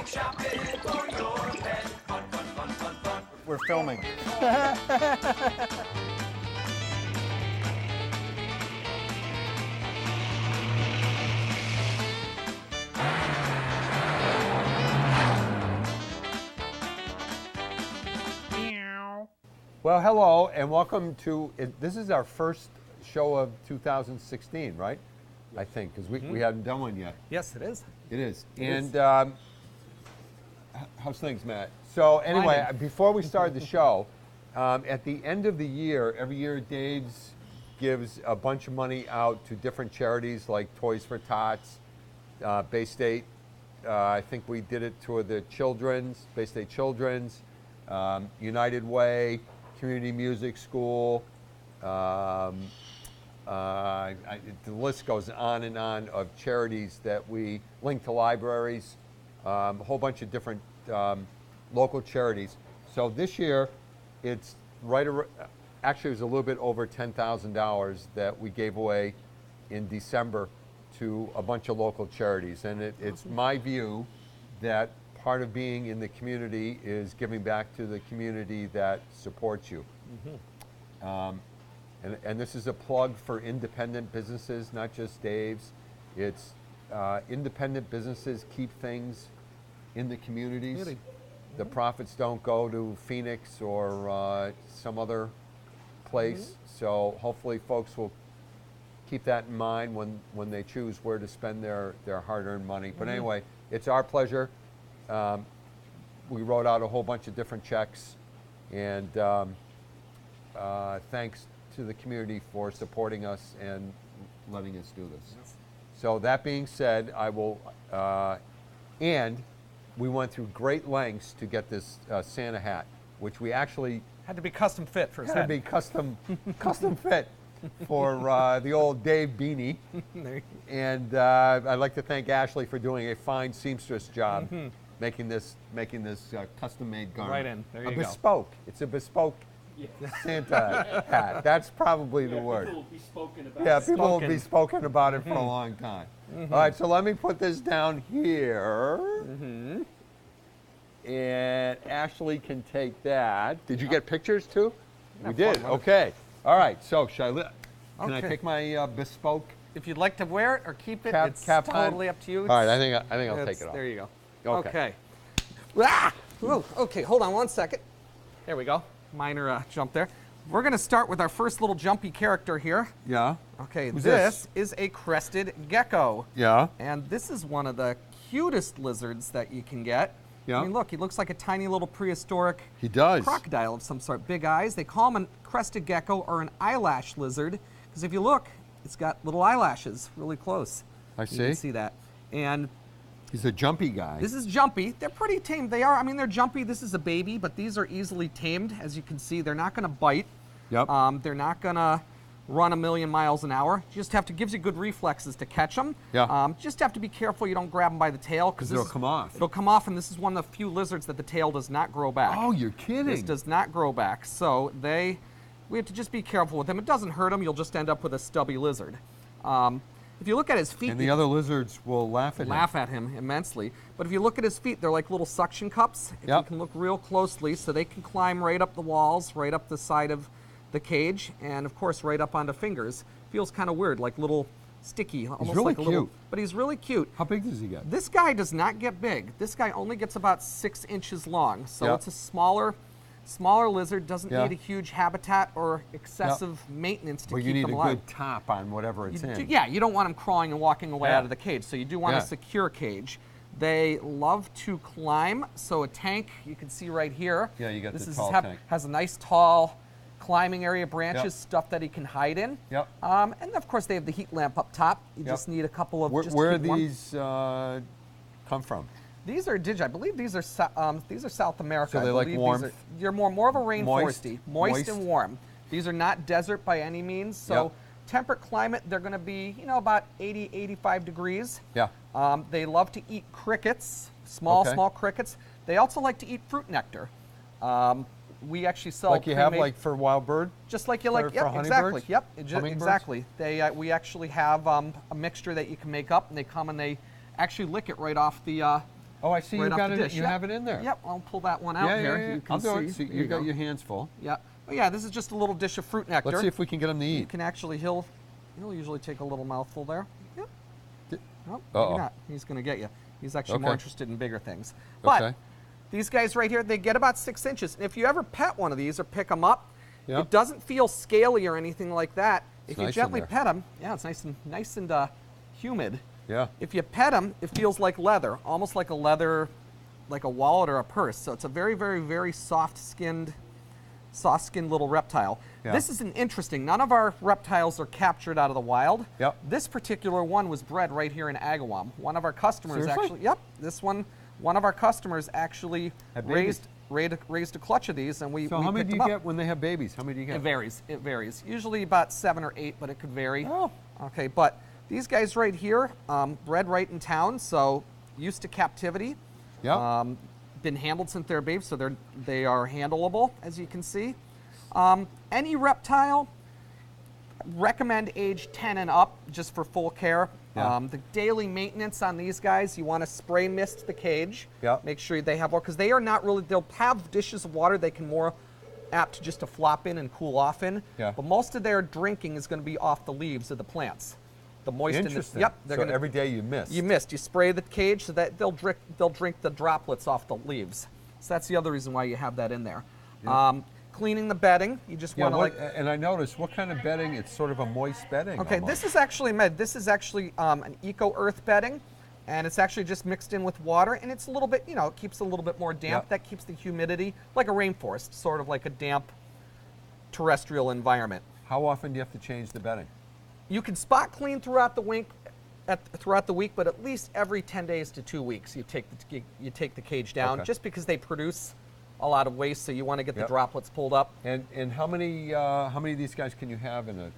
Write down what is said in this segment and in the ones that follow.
shopping for your pet. Fun, fun, fun, fun, fun. We're filming. Well, hello and welcome to, this is our first show of 2016, right? I think, because we haven't done one yet. Yes, it is. It is. And how's things, Matt? So anyway, before we start the show, at the end of the year, every year Dave's gives a bunch of money out to different charities like Toys for Tots, Bay State. I think we did it to the Children's, Bay State Children's, United Way, Community Music School. The list goes on and on of charities that we link to libraries, a whole bunch of different local charities. So this year, it's actually it was a little bit over $10,000 that we gave away in December to a bunch of local charities. And it's my view that part of being in the community is giving back to the community that supports you. And this is a plug for independent businesses, not just Dave's. It's independent businesses keep things in the communities. The profits don't go to Phoenix or some other place. So hopefully folks will keep that in mind when they choose where to spend their hard-earned money. But anyway, it's our pleasure. We wrote out a whole bunch of different checks, and thanks to the community for supporting us and letting us do this. So that being said, I will, and we went through great lengths to get this Santa hat, which we actually Had to be custom fit for his had to head. be custom fit for the old Dave beanie. And I'd like to thank Ashley for doing a fine seamstress job, making this custom-made garment. Right in. There you go. Bespoke. It's a bespoke Santa hat. That's probably the word. People will be spoken about. Yeah, people will Spoken. be spoken about it for a long time. All right, so let me put this down here. And Ashley can take that. Did you get pictures too? We Have did. fun with it. Okay. All right. So, can I Okay. take my bespoke If you'd like to wear it or keep it, cap it's on? totally up to you. All right. I think I'll take It's- it off. There you go. Okay. Okay. Ah! Whoa, okay, hold on one second. There we go. Minor jump there. We're going to start with our first little jumpy character here. Yeah. Okay, Who's this is a crested gecko. Yeah. And this is one of the cutest lizards that you can get. Yeah. I mean, look, he looks like a tiny little prehistoric He does. crocodile of some sort. Big eyes. They call him a crested gecko or an eyelash lizard because if you look, it's got little eyelashes really close. I You see. can see that. And He's a jumpy guy. this is jumpy. They're pretty tame. They are. I mean, they're jumpy. This is a baby, but these are easily tamed. As you can see, they're not going to bite. Yep. They're not going to run a million miles an hour. You just have to, gives you good reflexes to catch them. Yeah. Just have to be careful you don't grab them by the tail. 'Cause it'll come off. It'll come off, and this is one of the few lizards that the tail does not grow back. Oh, you're kidding. This does not grow back. So we have to just be careful with them. It doesn't hurt them. You'll just end up with a stubby lizard. If you look at his feet, And the other lizards will laugh at him. laugh at him immensely. But if you look at his feet, they're like little suction cups. If you Yep. can look real closely, so they can climb right up the walls, right up the side of the cage, and of course right up onto fingers. Feels kind of weird, like little sticky, almost really like a little. cute. But he's really cute. How big does he get? This guy does not get big. This guy only gets about 6 inches long, so Yep. it's a smaller lizard. Doesn't Yeah. need a huge habitat or excessive maintenance to Well, keep you need them a alive. good top on whatever it's in. Yeah, you don't want them crawling and walking away Yeah. out of the cage, so you do want Yeah. a secure cage. They love to climb, so a tank you can see right here. Yeah, you got this the is tall tank. has a nice tall climbing area, branches, Yep. stuff that he can hide in. Yep. And of course they have the heat lamp up top. You Yep. just need a couple of. Where, just to where keep warm. these come from? These are I believe these are South America. So they I like believe warmth? These are, you're more of a Moist? rainforesty, Moist? and warm. These are not desert by any means. So Yep. temperate climate, they're going to be about 80, 85 degrees. Yeah. They love to eat crickets, small crickets. They also like to eat fruit nectar. We actually sell Like you have pre-made- like for wild bird? just like you for- like, for yep, hummingbirds? exactly, yep, Hummingbirds? exactly. We actually have a mixture that you can make up, and they come and they actually lick it right off the Oh, I see right you off got the it. dish. You Yep. have it in there. Yep, I'll pull that one out Yeah, here. yeah, yeah. You can I'll do see. it. So There you got go. your hands full. Yeah. But yeah, this is just a little dish of fruit nectar. Let's see if we can get him to You eat. can actually, he'll usually take a little mouthful there. Yep. Di- Nope, Uh-oh. maybe not. He's going to get you. He's actually more Okay. interested in bigger things. But Okay. these guys right here, they get about 6 inches. And if you ever pet one of these or pick them up, Yeah. it doesn't feel scaly or anything like that. If you nice in gently there. pet them, yeah, it's nice and humid. Yeah. If you pet them, it feels like leather, almost like a leather, like a wallet or a purse. So it's a very, very, very soft-skinned little reptile. Yeah. This is an interesting. None of our reptiles are captured out of the wild. Yep. This particular one was bred right here in Agawam. One of our customers Seriously? actually. Yep. This one. One of our customers actually Had babies. raised a clutch of these, and we So we how many picked do you them get up. when they have babies? How many do you get? It varies. It varies. Usually about 7 or 8, but it could vary. Oh. Okay, but these guys right here, bred right in town, so used to captivity. Yeah. Been handled since they're babes, so they are handleable, as you can see. Any reptile, recommend age 10 and up, just for full care. Yeah. The daily maintenance on these guys, you want to spray mist the cage. Yeah. Make sure they have water, because they are not really, they'll have dishes of water they can more apt just to flop in and cool off in. Yeah. But most of their drinking is going to be off the leaves of the plants. The moist in the, Interesting. yep. They're so gonna, every day you miss. you mist. You spray the cage so that they'll drink the droplets off the leaves. So that's the other reason why you have that in there. Cleaning the bedding, you just Yeah, want to what, and I noticed what kind of bedding? It's sort of a moist bedding. Okay, almost. this is actually This is actually an eco-earth bedding, and it's actually just mixed in with water, and it's a little bit, it keeps a little bit more damp. Yep. That keeps the humidity, like a rainforest, sort of like a damp terrestrial environment. How often do you have to change the bedding? You can spot clean throughout the week, but at least every 10 days to 2 weeks, you take the cage down, Okay. just because they produce a lot of waste, so you want to get the Yep. droplets pulled up. And how many of these guys can you have in a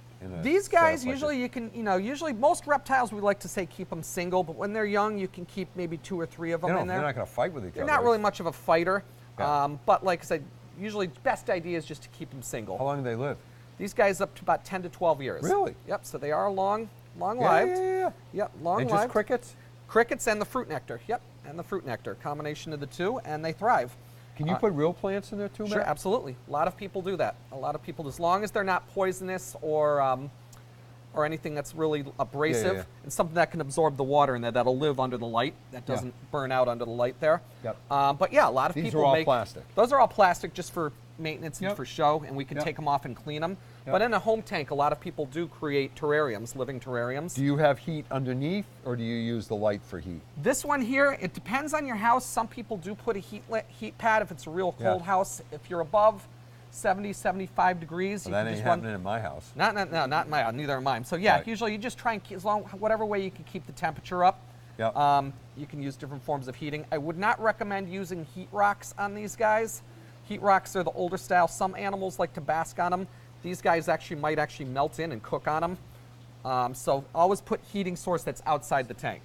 These guys, setup like usually this? you can, usually most reptiles we like to say keep them single, but when they're young, you can keep maybe 2 or 3 of them in there. They're not going to fight with each They're other. not really much of a fighter, Yeah. but like I said, usually best idea is just to keep them single. How long do they live? These guys up to about 10 to 12 years. Really? Yep. So they are long Yeah, lived. yeah. Yep. Long And lived. just crickets? Crickets and the fruit nectar. Yep. And the fruit nectar, combination of the two, and they thrive. Can you put real plants in there too, Sure, Matt? absolutely. A lot of people do that. A lot of people, as long as they're not poisonous or anything that's really abrasive, yeah. and something that can absorb the water and that'll live under the light, that Yeah. doesn't burn out under the light there. Yep. But yeah, a lot of These people are all make plastic. Those are all plastic, just for maintenance and Yep. for show, and we can Yep. take them off and clean them. Yep. But in a home tank, a lot of people do create terrariums, living terrariums. Do you have heat underneath, or do you use the light for heat? This one here, it depends on your house. Some people do put a heat pad if it's a real cold Yeah. house. If you're above 70, 75 degrees, Well, you that can ain't just run. happening in my house. Not in my, neither in mine. So yeah, Right. usually you just try and keep, whatever way you can keep the temperature up. Yep. You can use different forms of heating. I would not recommend using heat rocks on these guys. Heat rocks are the older style. Some animals like to bask on them. These guys might actually melt in and cook on them. So always put heating source that's outside the tank.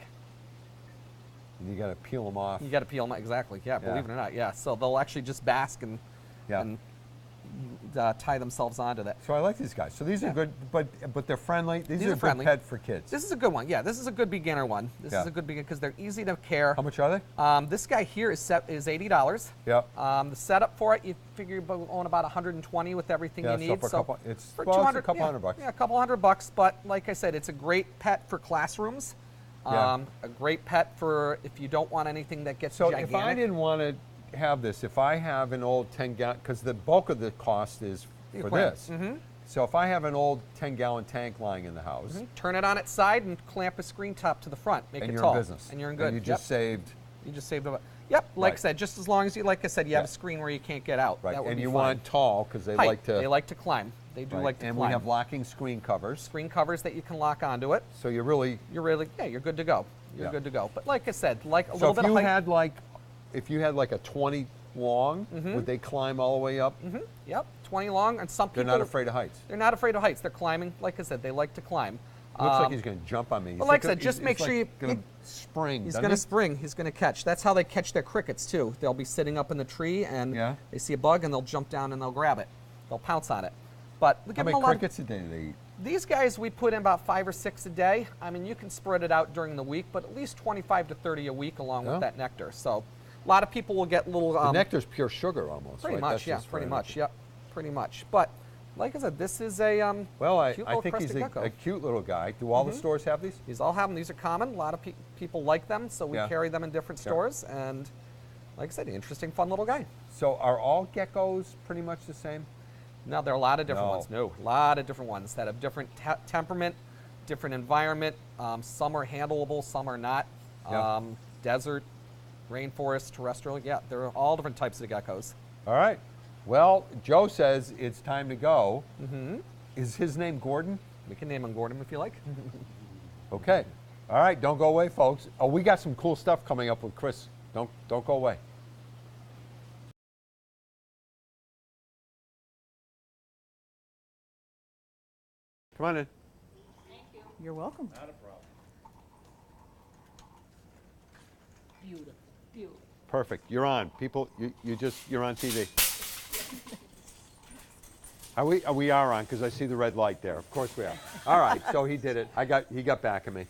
And you got to peel them off. You got to peel them, exactly. Yeah, believe it or not. Yeah, so they'll actually just bask and Yeah. tie themselves onto that. So I like these guys. So these are Yeah. good, but they're friendly. These are are friendly. good pet for kids. This is a good one. Yeah, this is a good beginner one. This Yeah. is a good beginner because they're easy to care. How much are they? This guy here is $80. Yep. The setup for it, you figure you own about 120 with everything Yeah, you so need. for a couple- it's- for well, it's a 200, couple yeah, $100. Yeah, a couple $100. But like I said, it's a great pet for classrooms. Yeah. A great pet for if you don't want anything that gets So gigantic. if I didn't want to have this, if I have an old 10-gallon, because the bulk of the cost is for Equipment. this. So if I have an old 10-gallon tank lying in the house, Turn it on its side and clamp a screen top to the front. Make and it you're tall. in business, And you're in good. and you just saved, You just saved it. Yep, like I Right. said, just as long as you, like I said, you have Yeah. a screen where you can't get out. right? That would And be you fine. want tall because they Height. like to. They like to climb. They do right? like to and climb. we have locking screen covers, Screen covers that you can lock onto it. so you're really. You're good to go. You're Yeah. good to go. But like I said, like a So little if bit you of height. had like, if you had like a 20 long, would they climb all the way up? Yep, 20 long, and some They're people. not afraid of heights. They're not afraid of heights. They're climbing. Like I said, they like to climb. Looks like he's going to jump on me. but like I said, just make sure you- Going to spring. He's doesn't going to he? spring. He's going to catch. That's how they catch their crickets too. They'll be sitting up in the tree and Yeah. they see a bug and they'll jump down and they'll grab it. They'll pounce on it. But give How them many a lot. crickets a day do they eat? These guys, we put in about 5 or 6 a day. I mean, you can spread it out during the week, but at least 25 to 30 a week along Yeah. with that nectar. So a lot of people will get little... The nectar's pure sugar almost, Pretty right? much, That's yeah, just pretty for much, energy. yep, pretty much. But like I said, this is a Well, I cute little think he's crested gecko. a cute little guy. Do all the stores have these? These all have them. These are common. A lot of people like them, so we Yeah. carry them in different Yeah. stores. And like I said, interesting, fun little guy. So are all geckos pretty much the same? Now, there are a lot of different No. ones. No, a lot of different ones that have different temperament, different environment. Some are handleable, some are not. Yeah. Desert, rainforest, terrestrial. Yeah, there are all different types of geckos. All right. Well, Joe says it's time to go. Is his name Gordon? We can name him Gordon if you like. Okay. All right, don't go away, folks. Oh, we got some cool stuff coming up with Chris. Don't go away. Come on in. You're welcome. Beautiful, beautiful. Perfect. You're on. People, you're on TV. We are on because I see the red light there. Of course we are. All right. So he did it. He got back at me.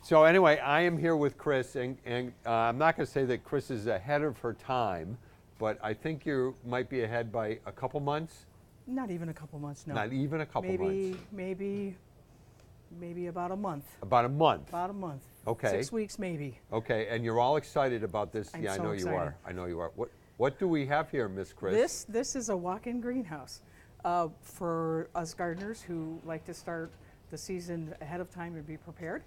So anyway, I am here with Chris, and I'm not going to say that Chris is ahead of her time, but I think you might be ahead by a couple months. Not even a couple months, no. Not even a couple months. Maybe about a month. About a month. About a month. Okay. 6 weeks, maybe. Okay, and you're all excited about this. I'm Yeah, so I know you excited. are. I know you are. What do we have here, Miss Chris? This is a walk-in greenhouse for us gardeners who like to start the season ahead of time and be prepared.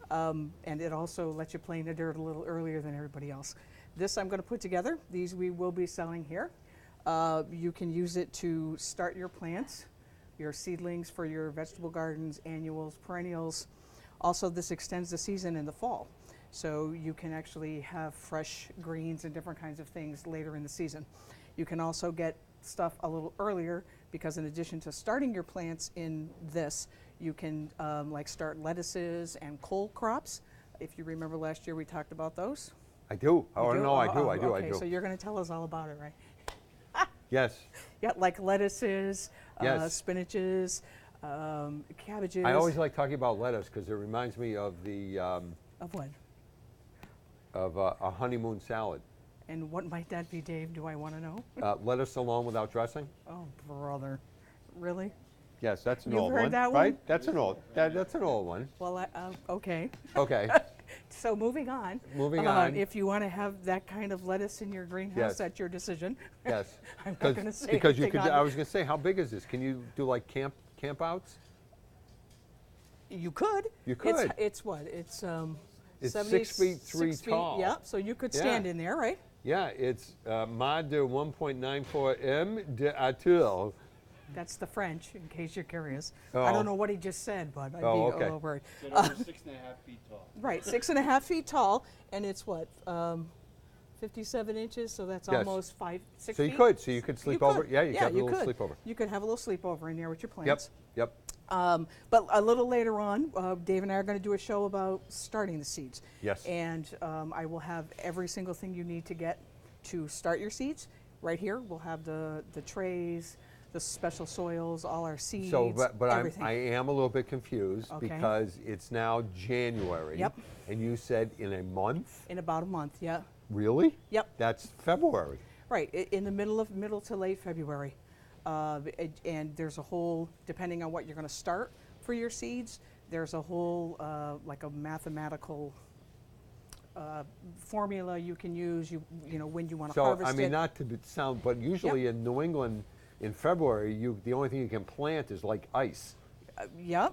And it also lets you play in the dirt a little earlier than everybody else. This I'm going to put together. These we will be selling here. You can use it to start your plants, your seedlings for your vegetable gardens, annuals, perennials. Also, this extends the season in the fall. So you can actually have fresh greens and different kinds of things later in the season. You can also get stuff a little earlier because in addition to starting your plants in this, you can like start lettuces and cole crops. If you remember last year we talked about those. I do. You Oh, do? no, I Oh, do. oh, I do. okay, I do. so you're going to tell us all about it, right? Yes. Yeah, like lettuces, Yes. spinaches, cabbages. I always like talking about lettuce because it reminds me of the Of what? of a honeymoon salad. And what might that be, Dave? Do I want to know? Lettuce alone without dressing. Oh, brother. Really? Yes, that's an You've old heard one, that one? right? That's an old one. Well, okay. Okay. So moving on. Moving on. If you want to have that kind of lettuce in your greenhouse, Yes. that's your decision. Yes. I'm not going to say because you anything could. on I it. was going to say, how big is this? Can you do like camp outs? You could. You could. It's what? It's It's 70 6 feet 3 6 feet, tall. Yeah. So you could Yeah. stand in there, right? Yeah, it's Mad de 1.94 M de Atul. That's the French, in case you're curious. Oh. I don't know what he just said, but I'd Oh, be okay. a little worried. So they're 6.5 feet tall. Right, 6.5 feet tall, and it's what, 57 inches, so that's Yes. almost 6 So feet. you could sleep over. Yeah, you could have a little sleepover. You could have a little sleepover in there with your Yep. plants. Yep. But a little later on, Dave and I are going to do a show about starting the seeds. Yes. And I will have every single thing you need to get to start your seeds. Right here, we'll have the trays, the special soils, all our seeds, So, but everything. I am a little bit confused Okay. because it's now January. Yep. And you said in a month? In about a month, yeah. Really? Yep. That's February. Right, in the middle to late February. And there's a whole, depending on what you're going to start for your seeds, there's a whole, like a mathematical formula you can use, you know, when you want to So, harvest I mean, it. not to sound, but usually in New England, in February, the only thing you can plant is like ice. Yeah,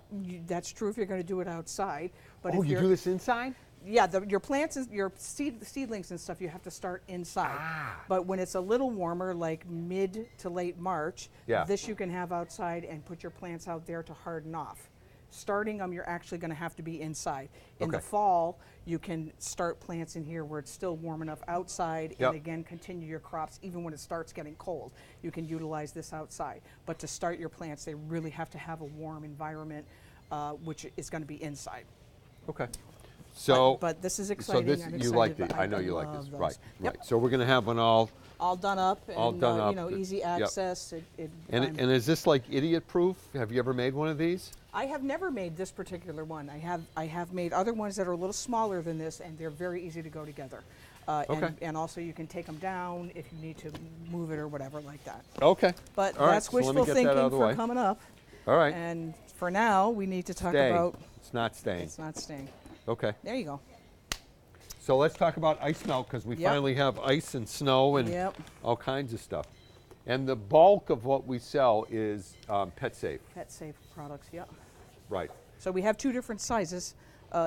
that's true if you're going to do it outside. But Oh, if you you're, do this inside? Yeah, your plants, your seedlings and stuff, you have to start inside. Ah. But when it's a little warmer, like mid to late March, Yeah. this you can have outside and put your plants out there to harden off. Starting them, you're actually going to have to be inside. In the Okay. fall, you can start plants in here where it's still warm enough outside, Yep. and again, continue your crops even when it starts getting cold. You can utilize this outside. But to start your plants, they really have to have a warm environment, which is going to be inside. Okay. So, but this is so exciting. this I'm you excited like about- these? I know you like love this, those. right? Yep. Right. So we're going to have one all. All done up and All done up. you know, easy Yep. access. And I'm- and is this like idiot proof? Have you ever made one of these? I have never made this particular one. I have made other ones that are a little smaller than this, and they're very easy to go together. Okay. And also you can take them down if you need to move it or whatever like that. Okay. But All right, that's so let me wishful get that out thinking of the for way. coming up. All right. And for now, we need to talk Staying. about. It's not staying. It's not staying. Okay. There you go. So let's talk about ice melt because we Yep. finally have ice and snow and Yep. all kinds of stuff. And the bulk of what we sell is pet safe. Pet safe products. Yep. Right. So we have two different sizes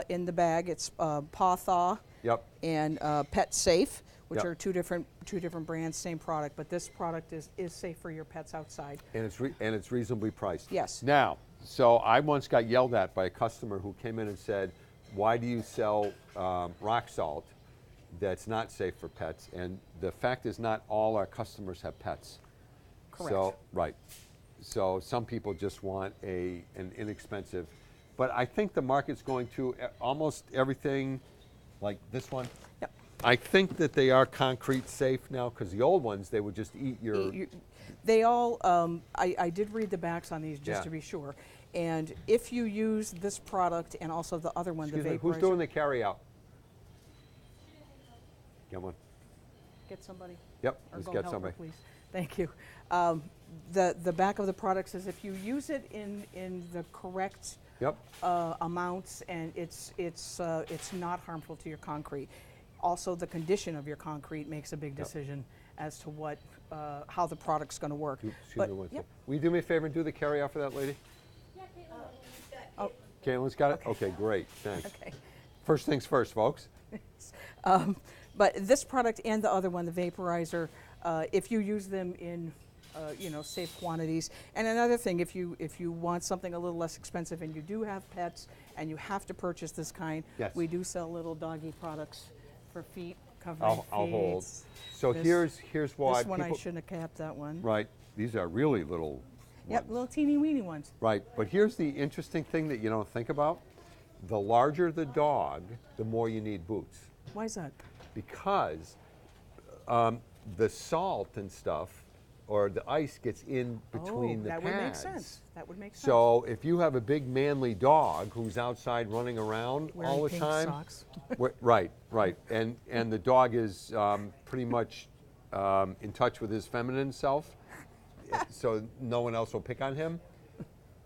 in the bag. It's Paw Thaw Yep. and Pet Safe, which Yep. are two different brands, same product. But this product is safe for your pets outside. And it's reasonably priced. Yes. Now, so I once got yelled at by a customer who came in and said, "Why do you sell rock salt that's not safe for pets?" And the fact is, not all our customers have pets. Correct. So right. So some people just want an inexpensive, but I think the market's going to almost everything, like this one. Yep. I think that they are concrete safe now because the old ones they would just eat your. They all, I did read the backs on these just Yeah. to be sure. And if you use this product and also the other one, Excuse the me, vaporizer. who's doing the carry out? Get one. Get somebody. Yep, Or let's go get help her, somebody. please. Thank you. The back of the product says if you use it in the correct Yep. amounts and it's not harmful to your concrete. Also, the condition of your concrete makes a big decision as to what how the product's going to work. Excuse But, me one yep. second. Will you do me a favor and do the carry out for that lady? Oh, Caitlin's got it? Okay, great, thanks. okay. First things first, folks. But this product and the other one, the vaporizer, if you use them in safe quantities. And another thing, if you want something a little less expensive and you do have pets and you have to purchase this kind, Yes. we do sell little doggy products for feet, covering I'll hold. feet. So This- here's why This one I people, shouldn't have capped that one. right, these are really little Yep, ones. little teeny weeny ones. Right, but here's the interesting thing that you don't think about. The larger the dog, the more you need boots. Why is that? Because the salt and stuff, or the ice gets in between the that pads. would make sense. That would make sense. So if you have a big manly dog who's outside running around Wearing all the pink time, socks. right, and the dog is pretty much in touch with his feminine self, so no one else will pick on him.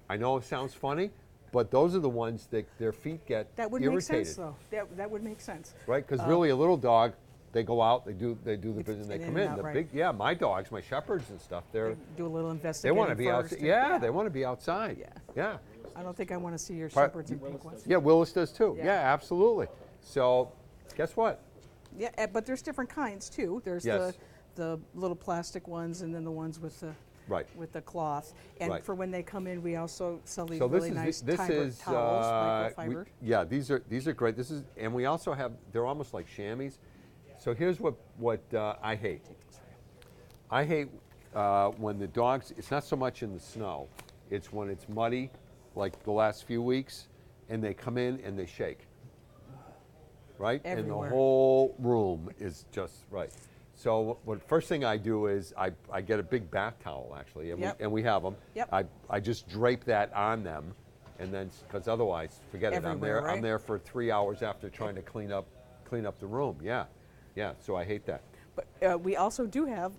I know it sounds funny, but those are the ones that their feet get That would irritated, make sense, though. That would make sense. right? Because really, a little dog, they go out, they do the business, and they in come and in. out, The right. big, yeah, my dogs, my shepherds and stuff, Do a little they investigating want to be first. outside. Yeah, they want to be outside. Yeah. Yeah. I don't think I want to see your Part- shepherds and pink ones. Yeah, Willis does too. Yeah. Yeah, absolutely. So, guess what? Yeah, but there's different kinds too. There's Yes. the little plastic ones and then the ones with the Right. cloth. And Right. for when they come in, we also sell these So really nice towels, microfiber. yeah, these are great. And we also have, they're almost like chamois. So here's what I hate. I hate when the dogs. It's not so much in the snow. It's when it's muddy, like the last few weeks, and they come in and they shake. Right, and the Everywhere. whole room is just right. So what first thing I do is I get a big bath towel actually, and, Yep. we have them. Yep. I just drape that on them, and then because otherwise, forget it. Everywhere, I'm right? there for 3 hours after trying to clean up the room. Yeah, yeah. So I hate that. But we also do have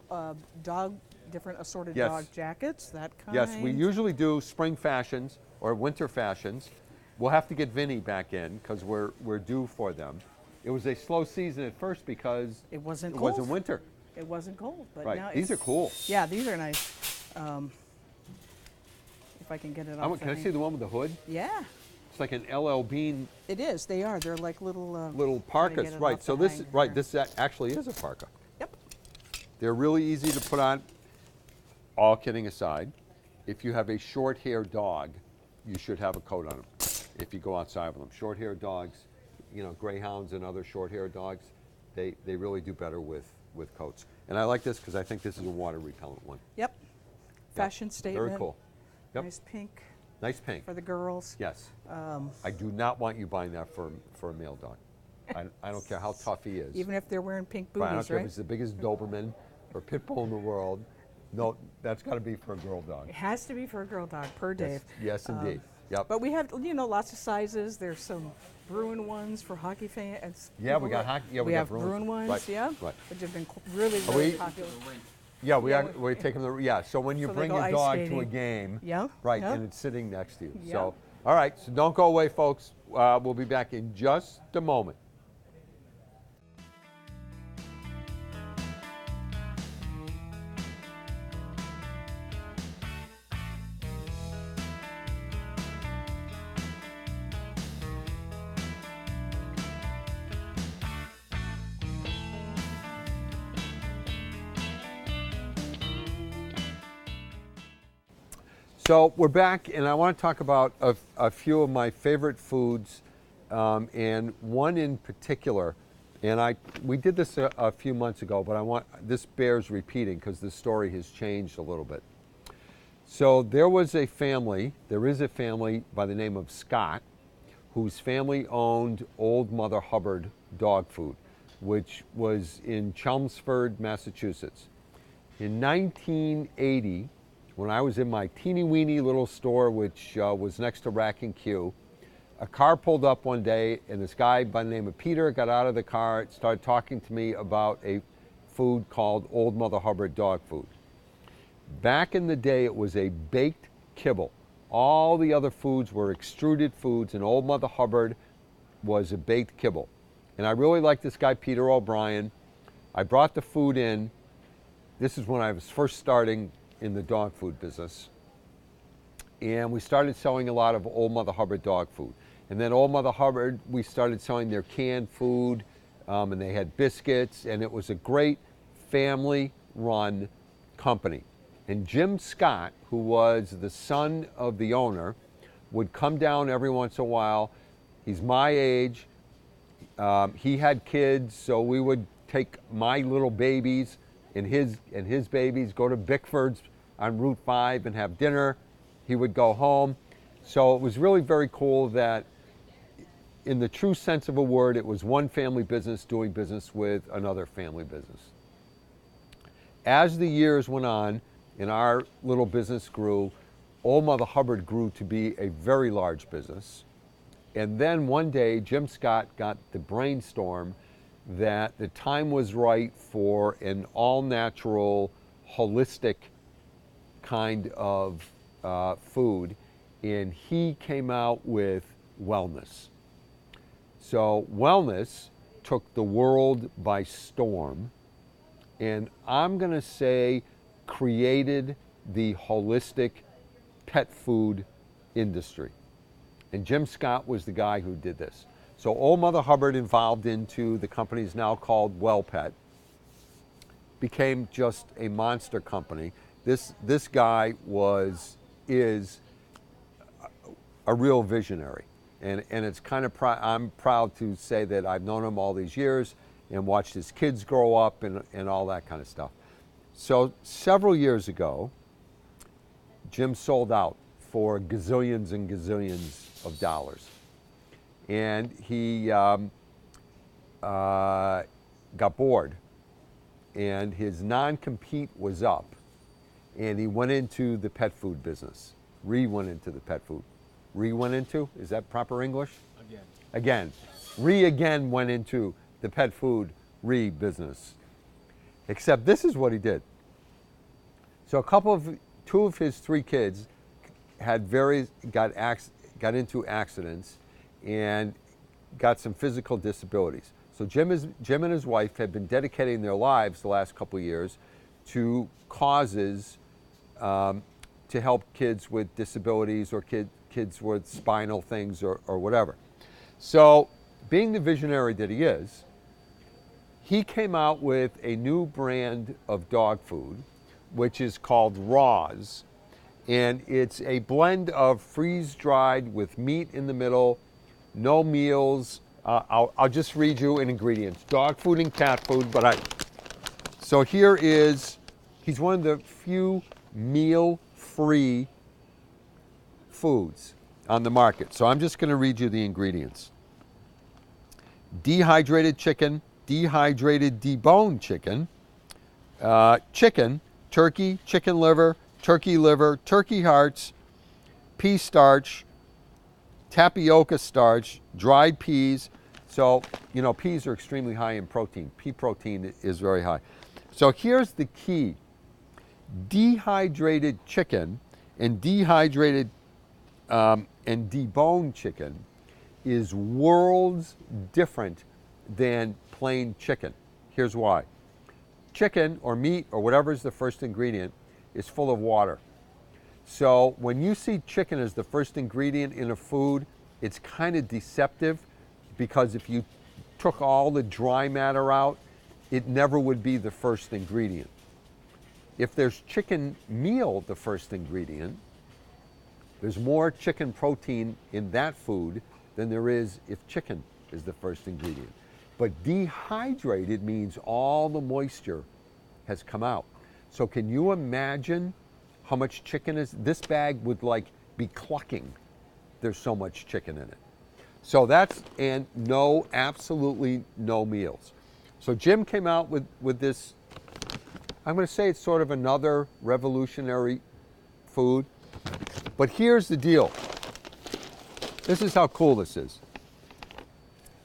different assorted Yes. dog jackets, that kind. Yes, we usually do spring fashions or winter fashions. We'll have to get Vinny back in because we're due for them. It was a slow season at first because It wasn't it cold. wasn't winter. It wasn't cold, but Right. now These are it's- cool. Yeah, these are nice. If I can get it off. Can I see the one with the hood? Yeah, It's like an LL Bean it is. They are. They're like little. little trying to parkas. get it Right. off So the this hanger right. here. This actually is a parka. Yep. They're really easy to put on. All kidding aside, if you have a short-haired dog, you should have a coat on them. If you go outside with them, short-haired dogs, greyhounds and other short-haired dogs, they really do better with coats. And I like this because I think this is a water repellent one. Yep. Fashion statement. Very cool. Yep. Nice pink. Nice pink. for the girls. Yes. I do not want you buying that for a male dog. I don't care how tough he is. Even if they're wearing pink Right, I don't booties, care if right? it's the biggest Doberman or pit bull in the world. No, that's got to be for a girl dog. It has to be for a girl dog, per Dave. Yes, indeed. Yep. But we have, lots of sizes. There's some Bruin ones for hockey fans. Yeah, we people got that- hockey- yeah, we we got have Bruin- Bruin ones, right, yeah, right. which have been really, Are really we- popular. Yeah, Yeah, we're taking the So when you So they bring go your ice dog to a skating. game, Yeah, right, yeah. and it's sitting next to you. Yeah. So, all right, so don't go away, folks. We'll be back in just a moment. So we're back, and I want to talk about a few of my favorite foods, and one in particular. And we did this a few months ago, but this bears repeating because the story has changed a little bit. So there is a family by the name of Scott, whose family owned Old Mother Hubbard dog food, which was in Chelmsford, Massachusetts. In 1980, when I was in my teeny-weeny little store, which was next to Rack and Q, a car pulled up one day, and this guy by the name of Peter got out of the car, started talking to me about a food called Old Mother Hubbard dog food. Back in the day, it was a baked kibble. All the other foods were extruded foods, and Old Mother Hubbard was a baked kibble. And I really liked this guy, Peter O'Brien. I brought the food in. This is when I was first starting in the dog food business. And we started selling a lot of Old Mother Hubbard dog food. And then Old Mother Hubbard, we started selling their canned food, and they had biscuits, and it was a great family-run company. And Jim Scott, who was the son of the owner, would come down every once in a while. He's my age. He had kids, so we would take my little babies and his babies, go to Bickford's on Route 5 and have dinner. He would go home. So it was really very cool that, in the true sense of a word, it was one family business doing business with another family business. As the years went on and our little business grew, Old Mother Hubbard grew to be a very large business. And then one day, Jim Scott got the brainstorm that the time was right for an all-natural, holistic kind of food, and he came out with wellness. So wellness took the world by storm, and I'm going to say created the holistic pet food industry. And Jim Scott was the guy who did this. So Old Mother Hubbard evolved into the company's now called WellPet, became just a monster company. This guy is a real visionary, and it's kind of I'm proud to say that I've known him all these years and watched his kids grow up and all that kind of stuff. So several years ago, Jim sold out for gazillions and gazillions of dollars. And he got bored, and his non-compete was up, and he went into the pet food business. Went into the pet food. Went into? Is that proper English? Again. Again went into the pet food business. Except this is what he did. So two of his three kids got into accidents and got some physical disabilities. So Jim and his wife have been dedicating their lives the last couple of years to causes to help kids with disabilities or kids with spinal things or whatever. So being the visionary that he is, he came out with a new brand of dog food, which is called Raws. And it's a blend of freeze-dried with meat in the middle, no meals. I'll just read you in ingredients. Dog food and cat food, so here is, he's one of the few meal-free foods on the market. So I'm just going to read you the ingredients. Dehydrated chicken, dehydrated deboned chicken, chicken, turkey, chicken liver, turkey hearts, pea starch, tapioca starch, dried peas. So, you know, peas are extremely high in protein. Pea protein is very high. So here's the key. Dehydrated chicken and dehydrated and deboned chicken is worlds different than plain chicken. Here's why. Chicken or meat or whatever is the first ingredient is full of water. So when you see chicken as the first ingredient in a food, it's kind of deceptive, because if you took all the dry matter out, it never would be the first ingredient. If there's chicken meal the first ingredient, there's more chicken protein in that food than there is if chicken is the first ingredient. But dehydrated means all the moisture has come out. So can you imagine how much chicken is? This bag would like be clucking. There's so much chicken in it. So that's, and no, absolutely no meals. So Jim came out with this, I'm going to say it's sort of another revolutionary food. But here's the deal. This is how cool this is.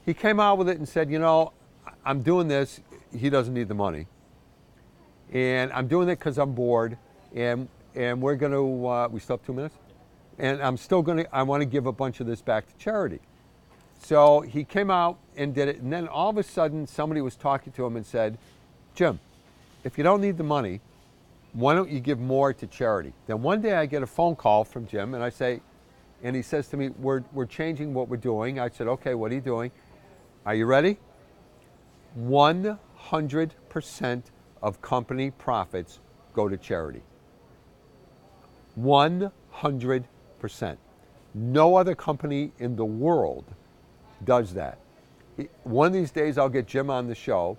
He came out with it and said, you know, I'm doing this. He doesn't need the money. And I'm doing it because I'm bored. And we're going to, we still have 2 minutes? And I'm still going to, I want to give a bunch of this back to charity. So he came out and did it. And then all of a sudden, somebody was talking to him and said, Jim, if you don't need the money, why don't you give more to charity? Then one day I get a phone call from Jim, and I say, and he says to me, we're changing what we're doing. I said, okay, what are you doing? Are you ready? 100% of company profits go to charity. 100%. No other company in the world does that. One of these days I'll get Jim on the show.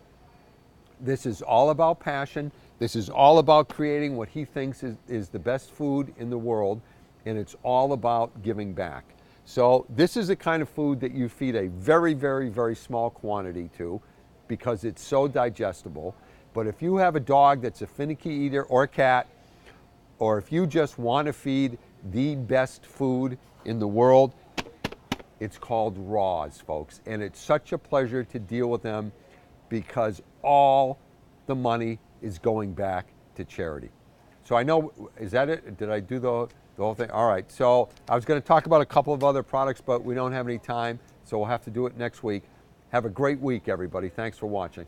This is all about passion. This is all about creating what he thinks is the best food in the world, and it's all about giving back. So this is the kind of food that you feed a very, very, very small quantity to, because it's so digestible. But if you have a dog that's a finicky eater, or a cat, or if you just want to feed the best food in the world, it's called Raws, folks. And it's such a pleasure to deal with them, because all the money is going back to charity. So I know, is that it? Did I do the whole thing? All right, so I was going to talk about a couple of other products, but we don't have any time, so we'll have to do it next week. Have a great week, everybody. Thanks for watching.